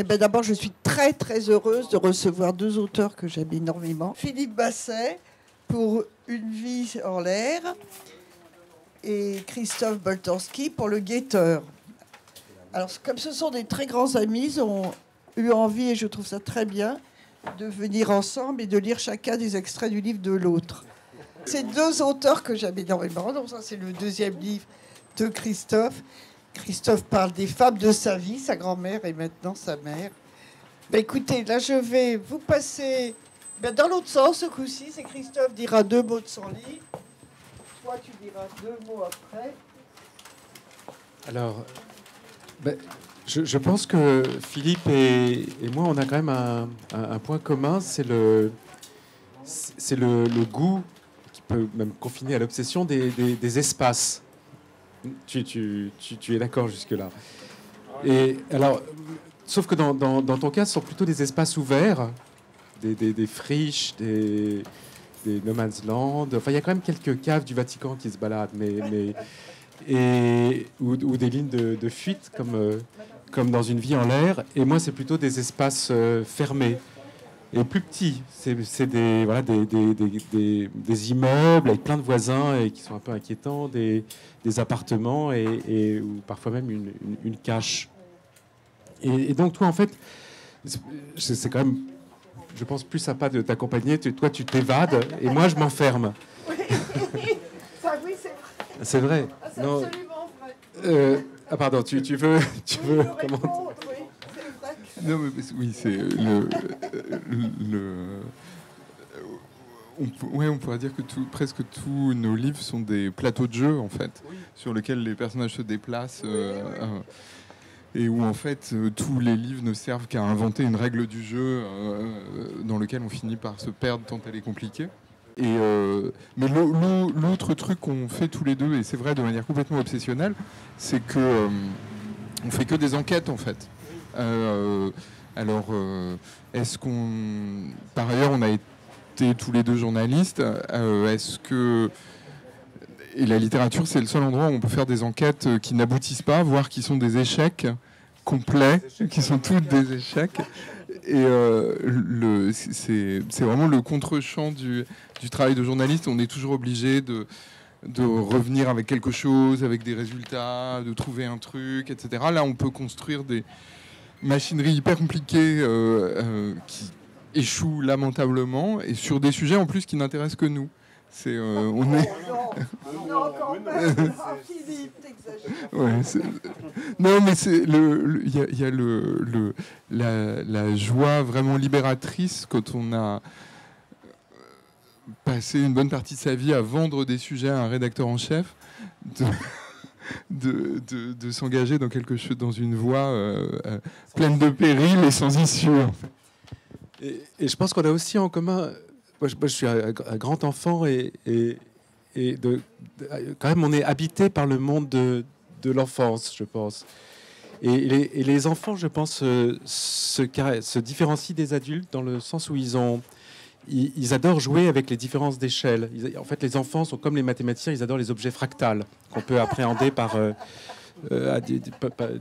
Eh ben, d'abord, je suis très très heureuse de recevoir deux auteurs que j'aime énormément. Philippe Basset pour Une vie en l'air et Christophe Boltanski pour Le Guetteur. Alors, comme ce sont des très grands amis, ils ont eu envie, et je trouve ça très bien, de venir ensemble et de lire chacun des extraits du livre de l'autre. C'est deux auteurs que j'aime énormément. Donc ça, c'est le deuxième livre de Christophe. Christophe parle des femmes de sa vie, sa grand-mère et maintenant sa mère. Ben écoutez, là, je vais vous passer dans l'autre sens ce coup-ci. C'est Christophe dira deux mots de son livre. Toi, tu diras deux mots après. Alors, je pense que Philippe et moi, on a quand même un point commun, c'est le goût, qui peut même confiner à l'obsession, des espaces. Tu es d'accord jusque-là. Et alors, sauf que dans ton cas, ce sont plutôt des espaces ouverts, des friches, des no man's land. Enfin, il y a quand même quelques caves du Vatican qui se baladent, ou des lignes de fuite, comme dans Une vie en l'air. Et moi, c'est plutôt des espaces fermés et plus petits. C'est des immeubles avec plein de voisins et qui sont un peu inquiétants, des appartements ou parfois même une cache. Et donc, toi, en fait, c'est quand même, je pense, plus sympa de t'accompagner. Toi, tu t'évades et moi, je m'enferme. Oui, ça, oui, c'est vrai. C'est vrai. Ah, c'est absolument vrai. Pardon, tu veux comment... Oui, c'est vrai. Non, mais oui, c'est on pourrait dire que presque tous nos livres sont des plateaux de jeu, en fait, sur lesquels les personnages se déplacent, et où, en fait, tous les livres ne servent qu'à inventer une règle du jeu dans lequel on finit par se perdre tant elle est compliquée. Mais l'autre truc qu'on fait tous les deux, et c'est vrai de manière complètement obsessionnelle, c'est que on fait que des enquêtes, en fait. Est-ce qu'on... Par ailleurs, on a été tous les deux journalistes. Est-ce que... Et la littérature, c'est le seul endroit où on peut faire des enquêtes qui n'aboutissent pas, voire qui sont des échecs complets, qui sont toutes des échecs. Et c'est vraiment le contre-champ du travail de journaliste. On est toujours obligé de revenir avec quelque chose, avec des résultats, de trouver un truc, etc. Là, on peut construire des machineries hyper compliquées qui échouent lamentablement, et sur des sujets en plus qui n'intéressent que nous. On est... Non, quand même. Philippe, t'exagères. Ouais, non, mais il y a la joie vraiment libératrice quand on a passé une bonne partie de sa vie à vendre des sujets à un rédacteur en chef, de s'engager dans quelque chose, dans une voie pleine de périls et sans issue. En fait. Et je pense qu'on a aussi en commun. Moi, je suis un grand enfant et quand même, on est habité par le monde de l'enfance, je pense. Et les enfants, je pense, se différencient des adultes dans le sens où ils adorent jouer avec les différences d'échelle. En fait, les enfants sont comme les mathématiciens, ils adorent les objets fractals qu'on peut appréhender par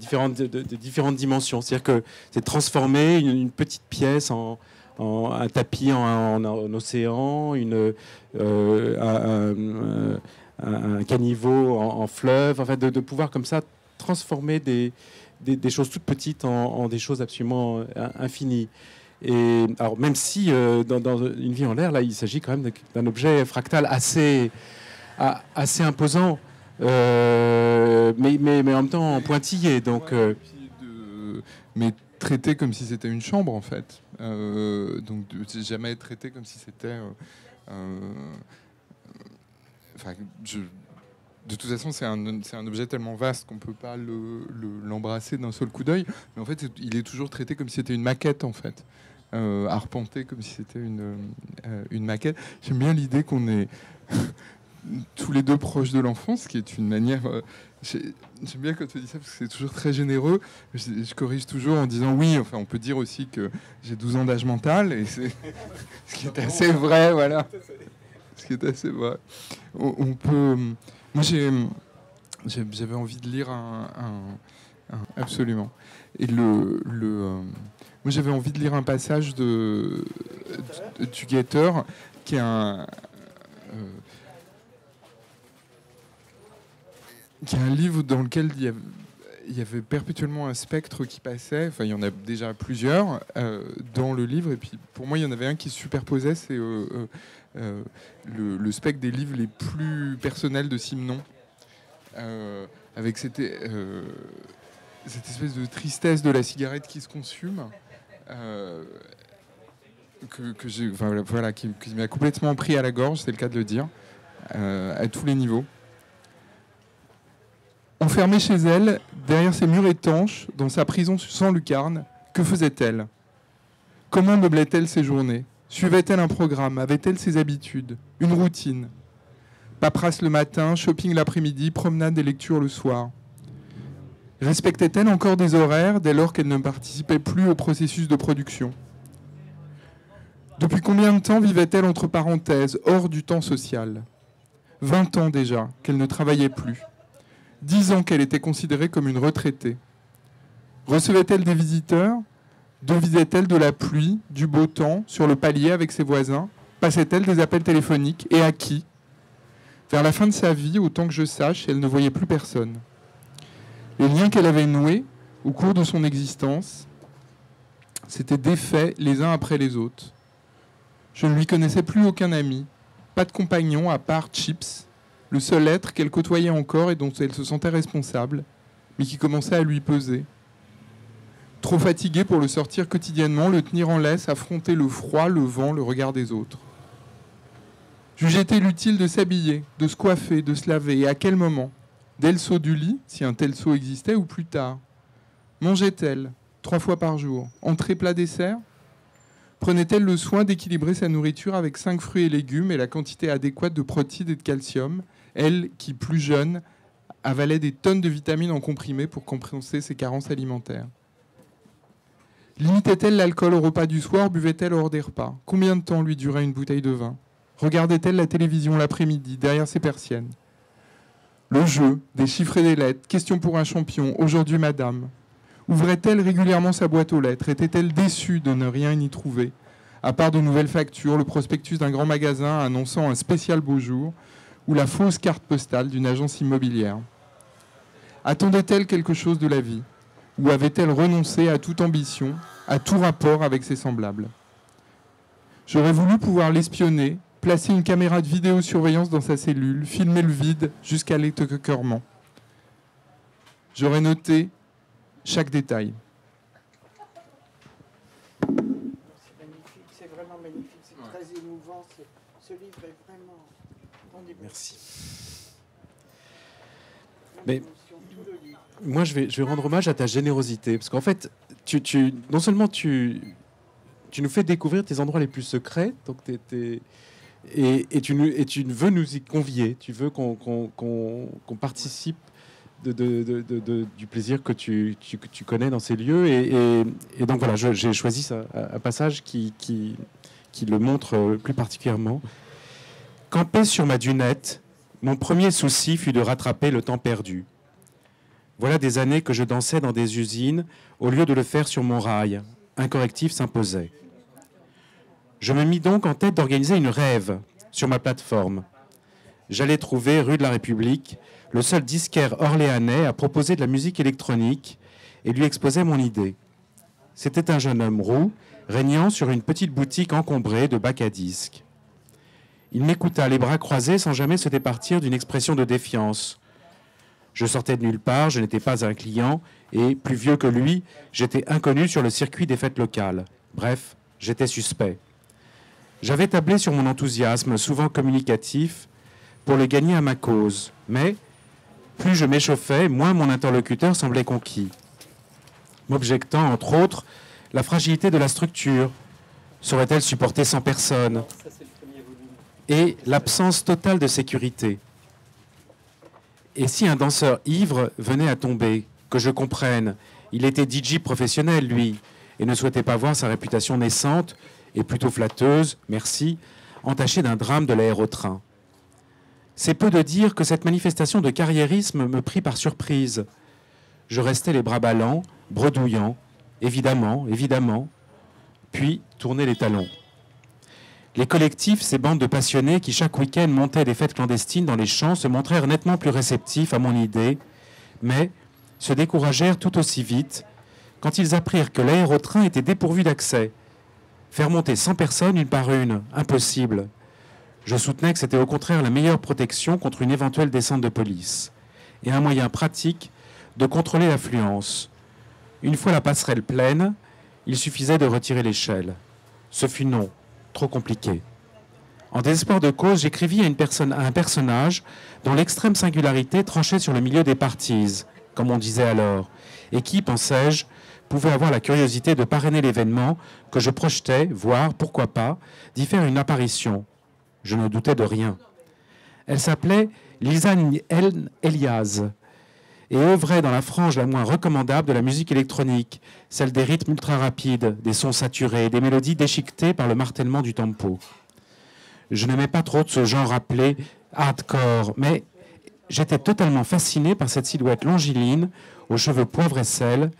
différentes dimensions. C'est-à-dire que c'est transformer une petite pièce en un tapis en océan, un caniveau en fleuve, enfin de pouvoir comme ça transformer des choses toutes petites en des choses absolument infinies. Et alors même si dans Une vie en l'air, là, il s'agit quand même d'un objet fractal assez imposant, mais en même temps pointillé. Donc, mais traité comme si c'était une chambre, en fait. Donc jamais traité comme si c'était... de toute façon, c'est un objet tellement vaste qu'on ne peut pas l'embrasser d'un seul coup d'œil. Mais en fait, il est toujours traité comme si c'était une maquette, en fait. Arpenté comme si c'était une maquette. J'aime bien l'idée qu'on est tous les deux proches de l'enfance, qui est une manière... J'aime bien quand tu dis ça, parce que c'est toujours très généreux. Je corrige toujours en disant oui, enfin, on peut dire aussi que j'ai 12 ans d'âge mental, et c'est ce qui est assez vrai, voilà. Ce qui est assez vrai. On peut... Moi, j'avais envie de lire Absolument. Et moi, j'avais envie de lire un passage du Guetteur, qui est un livre dans lequel il y avait perpétuellement un spectre qui passait. Enfin, il y en a déjà plusieurs dans le livre. Et puis, pour moi, il y en avait un qui se superposait. C'est le spectre des livres les plus personnels de Simenon. Avec cette espèce de tristesse de la cigarette qui se consume, qui m'a complètement pris à la gorge, c'est le cas de le dire, à tous les niveaux. Enfermée chez elle, derrière ses murs étanches, dans sa prison sans lucarne, que faisait-elle? Comment meublait-elle ses journées? Suivait-elle un programme? Avait-elle ses habitudes? Une routine? Paperasse le matin, shopping l'après-midi, promenade et lecture le soir. Respectait-elle encore des horaires dès lors qu'elle ne participait plus au processus de production? Depuis combien de temps vivait-elle entre parenthèses, hors du temps social? 20 ans déjà qu'elle ne travaillait plus. 10 ans qu'elle était considérée comme une retraitée. Recevait-elle des visiteurs? Devisait-elle de la pluie, du beau temps, sur le palier avec ses voisins? Passait-elle des appels téléphoniques? Et à qui? Vers la fin de sa vie, autant que je sache, elle ne voyait plus personne. Les liens qu'elle avait noués au cours de son existence s'étaient défaits les uns après les autres. Je ne lui connaissais plus aucun ami, pas de compagnon à part Chips, le seul être qu'elle côtoyait encore et dont elle se sentait responsable, mais qui commençait à lui peser. Trop fatiguée pour le sortir quotidiennement, le tenir en laisse, affronter le froid, le vent, le regard des autres. Jugeait-elle utile de s'habiller, de se coiffer, de se laver, et à quel moment? Dès le saut du lit, si un tel saut existait, ou plus tard? Mangeait-elle 3 fois par jour? Entrée, plat, dessert? Prenait-elle le soin d'équilibrer sa nourriture avec 5 fruits et légumes et la quantité adéquate de protéines et de calcium, elle qui, plus jeune, avalait des tonnes de vitamines en comprimés pour compenser ses carences alimentaires? Limitait-elle l'alcool au repas du soir? Buvait-elle hors des repas? Combien de temps lui durait une bouteille de vin? Regardait-elle la télévision l'après-midi, derrière ses persiennes? Le jeu, des chiffres et des lettres, question pour un champion, aujourd'hui madame. Ouvrait-elle régulièrement sa boîte aux lettres? Était-elle déçue de ne rien y trouver, à part de nouvelles factures, le prospectus d'un grand magasin annonçant un spécial beau jour, ou la fausse carte postale d'une agence immobilière? Attendait-elle quelque chose de la vie? Ou avait-elle renoncé à toute ambition, à tout rapport avec ses semblables? J'aurais voulu pouvoir l'espionner, placer une caméra de vidéosurveillance dans sa cellule, filmer le vide jusqu'à l'écoeurement. J'aurais noté chaque détail. C'est magnifique, c'est vraiment magnifique, c'est très émouvant. Ce livre est vraiment... Merci. Mais moi, je vais rendre hommage à ta générosité, parce qu'en fait, non seulement tu nous fais découvrir tes endroits les plus secrets, donc et tu veux nous y convier, tu veux qu'on participe du plaisir que tu connais dans ces lieux. Et donc voilà, j'ai choisi un passage qui le montre plus particulièrement. Campé sur ma dunette, mon premier souci fut de rattraper le temps perdu. Voilà des années que je dansais dans des usines au lieu de le faire sur mon rail. Un correctif s'imposait. Je me mis donc en tête d'organiser une rêve sur ma plateforme. J'allais trouver, rue de la République, le seul disquaire orléanais à proposer de la musique électronique et lui exposer mon idée. C'était un jeune homme roux, régnant sur une petite boutique encombrée de bacs à disques. Il m'écouta les bras croisés sans jamais se départir d'une expression de défiance. Je sortais de nulle part, je n'étais pas un client et, plus vieux que lui, j'étais inconnu sur le circuit des fêtes locales. Bref, j'étais suspect. J'avais tablé sur mon enthousiasme, souvent communicatif, pour le gagner à ma cause. Mais, plus je m'échauffais, moins mon interlocuteur semblait conquis. M'objectant, entre autres, la fragilité de la structure. Saurait-elle supporter 100 personnes? Et l'absence totale de sécurité. Et si un danseur ivre venait à tomber, que je comprenne, il était DJ professionnel, lui, et ne souhaitait pas voir sa réputation naissante, et plutôt flatteuse, merci, entachée d'un drame de l'aérotrain. C'est peu de dire que cette manifestation de carriérisme me prit par surprise. Je restais les bras ballants, bredouillant, évidemment, évidemment, puis tournais les talons. Les collectifs, ces bandes de passionnés qui chaque week-end montaient des fêtes clandestines dans les champs, se montrèrent nettement plus réceptifs à mon idée, mais se découragèrent tout aussi vite quand ils apprirent que l'aérotrain était dépourvu d'accès. Faire monter 100 personnes une par une, impossible. Je soutenais que c'était au contraire la meilleure protection contre une éventuelle descente de police, et un moyen pratique de contrôler l'affluence. Une fois la passerelle pleine, il suffisait de retirer l'échelle. Ce fut non, trop compliqué. En désespoir de cause, j'écrivis à un personnage dont l'extrême singularité tranchait sur le milieu des parties, comme on disait alors, et qui, pensais-je, pouvait avoir la curiosité de parrainer l'événement que je projetais, voire, pourquoi pas, d'y faire une apparition. Je ne doutais de rien. Elle s'appelait Lisanne Elias et œuvrait dans la frange la moins recommandable de la musique électronique, celle des rythmes ultra rapides, des sons saturés, des mélodies déchiquetées par le martèlement du tempo. Je n'aimais pas trop de ce genre appelé hardcore, mais j'étais totalement fasciné par cette silhouette longiligne, aux cheveux poivre et sel,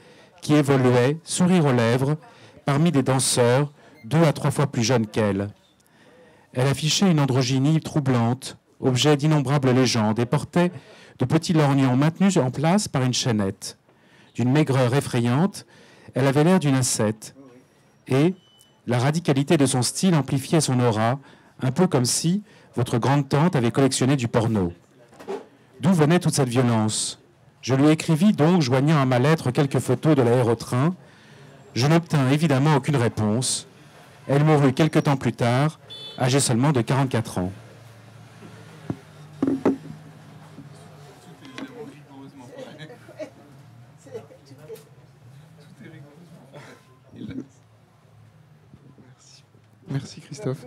qui évoluait, sourire aux lèvres, parmi des danseurs 2 à 3 fois plus jeunes qu'elle. Elle affichait une androgynie troublante, objet d'innombrables légendes, et portait de petits lorgnons maintenus en place par une chaînette. D'une maigreur effrayante, elle avait l'air d'une ascète, et la radicalité de son style amplifiait son aura, un peu comme si votre grande-tante avait collectionné du porno. D'où venait toute cette violence ? Je lui écrivis donc, joignant à ma lettre quelques photos de l'aérotrain. Je n'obtins évidemment aucune réponse. Elle mourut quelque temps plus tard, âgée seulement de 44 ans. Merci Christophe.